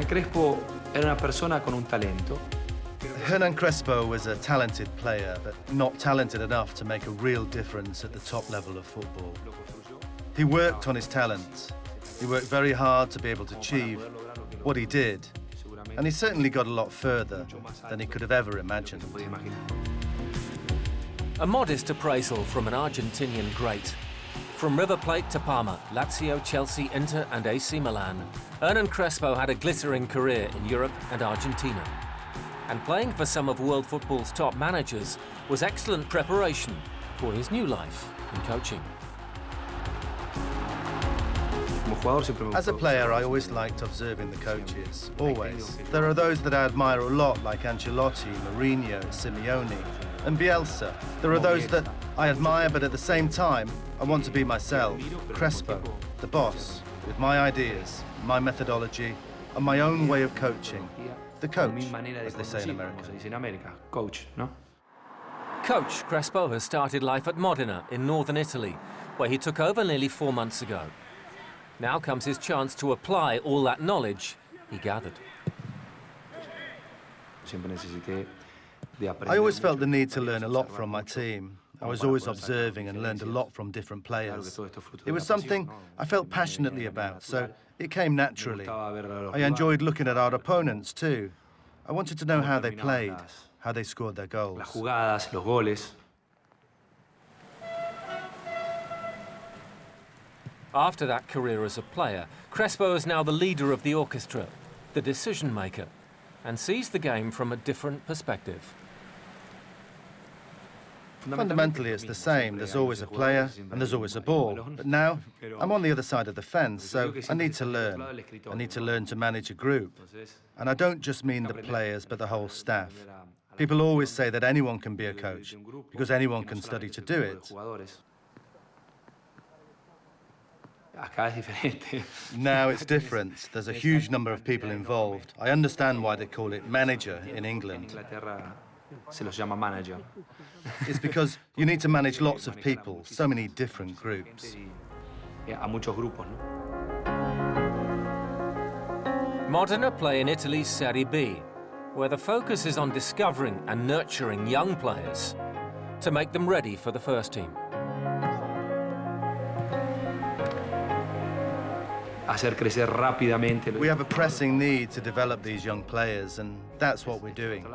Crespo era una persona con un talento. Hernan Crespo was a talented player, but not talented enough to make a real difference at the top level of football. He worked on his talents. He worked very hard to be able to achieve what he did, and he certainly got a lot further than he could have ever imagined. A modest appraisal from an Argentinian great. From River Plate to Parma, Lazio, Chelsea, Inter and AC Milan, Hernan Crespo had a glittering career in Europe and Argentina. And playing for some of world football's top managers was excellent preparation for his new life in coaching. As a player, I always liked observing the coaches, always. There are those that I admire a lot, like Ancelotti, Mourinho, Simeone, and Bielsa. There are those that I admire, but at the same time, I want to be myself, Crespo, the boss, with my ideas, my methodology, and my own way of coaching. The coach, as they say in America. Coach, no? Coach Crespo has started life at Modena in northern Italy, where he took over nearly 4 months ago. Now comes his chance to apply all that knowledge he gathered. I always felt the need to learn a lot from my team. I was always observing and learned a lot from different players. It was something I felt passionately about, so it came naturally. I enjoyed looking at our opponents too. I wanted to know how they played, how they scored their goals. After that career as a player, Crespo is now the leader of the orchestra, the decision maker, and sees the game from a different perspective. Fundamentally, it's the same. There's always a player and there's always a ball. But now, I'm on the other side of the fence, so I need to learn. I need to learn to manage a group. And I don't just mean the players, but the whole staff. People always say that anyone can be a coach, because anyone can study to do it. Now it's different. There's a huge number of people involved. I understand why they call it manager in England. It's because you need to manage lots of people, so many different groups. Modena play in Italy's Serie B, where the focus is on discovering and nurturing young players to make them ready for the first team. We have a pressing need to develop these young players, and that's what we're doing.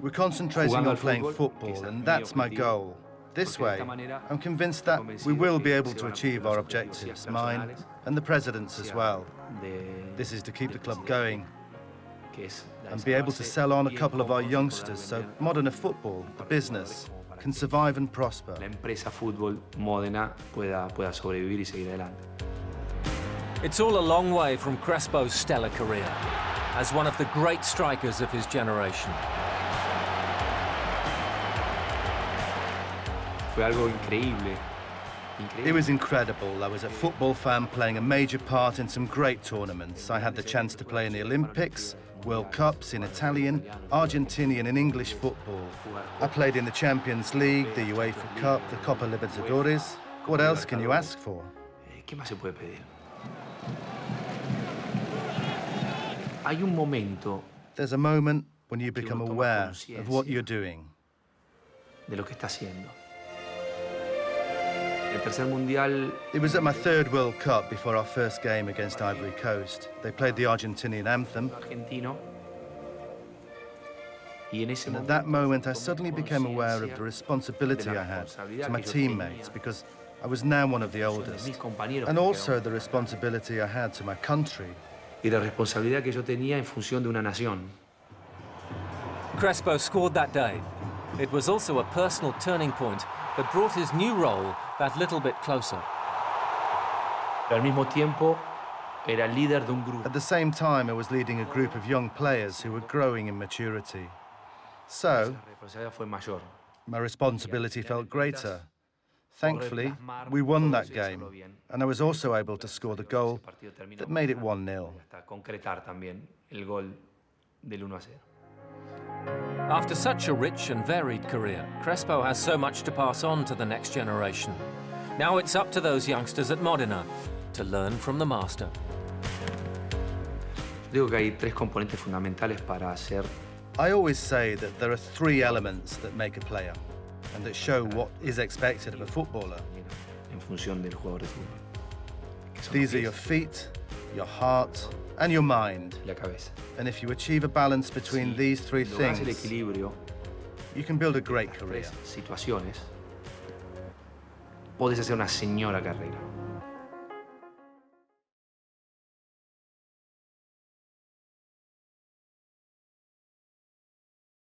We're concentrating on playing football, and that's my goal. This way, I'm convinced that we will be able to achieve our objectives, mine and the President's as well. This is to keep the club going and be able to sell on a couple of our youngsters so Modena football, the business, can survive and prosper. It's all a long way from Crespo's stellar career as one of the great strikers of his generation. It was incredible. I was a football fan playing a major part in some great tournaments. I had the chance to play in the Olympics, World Cups in Italian, Argentinian and English football. I played in the Champions League, the UEFA Cup, the Copa Libertadores. What else can you ask for? There's a moment when you become aware of what you're doing. It was at my third World Cup before our first game against Ivory Coast. They played the Argentinian anthem. And at that moment, I suddenly became aware of the responsibility I had to my teammates, because I was now one of the oldest, and also the responsibility I had to my country. Crespo scored that day. It was also a personal turning point that brought his new role that little bit closer. At the same time, I was leading a group of young players who were growing in maturity. So, my responsibility felt greater. Thankfully, we won that game, and I was also able to score the goal that made it 1-0. After such a rich and varied career, Crespo has so much to pass on to the next generation. Now it's up to those youngsters at Modena to learn from the master. Digo que hay tres componentes fundamentales para hacer I always say that there are three elements that make a player and that show what is expected of a footballer. en función del jugador de fútbol. Que son These are los your pies feet, your heart, and your mind. y la cabeza. And if you achieve a balance between Si these three logras el things, equilibrio you can build a de great estas career. tres situaciones, podés hacer una señora carrera.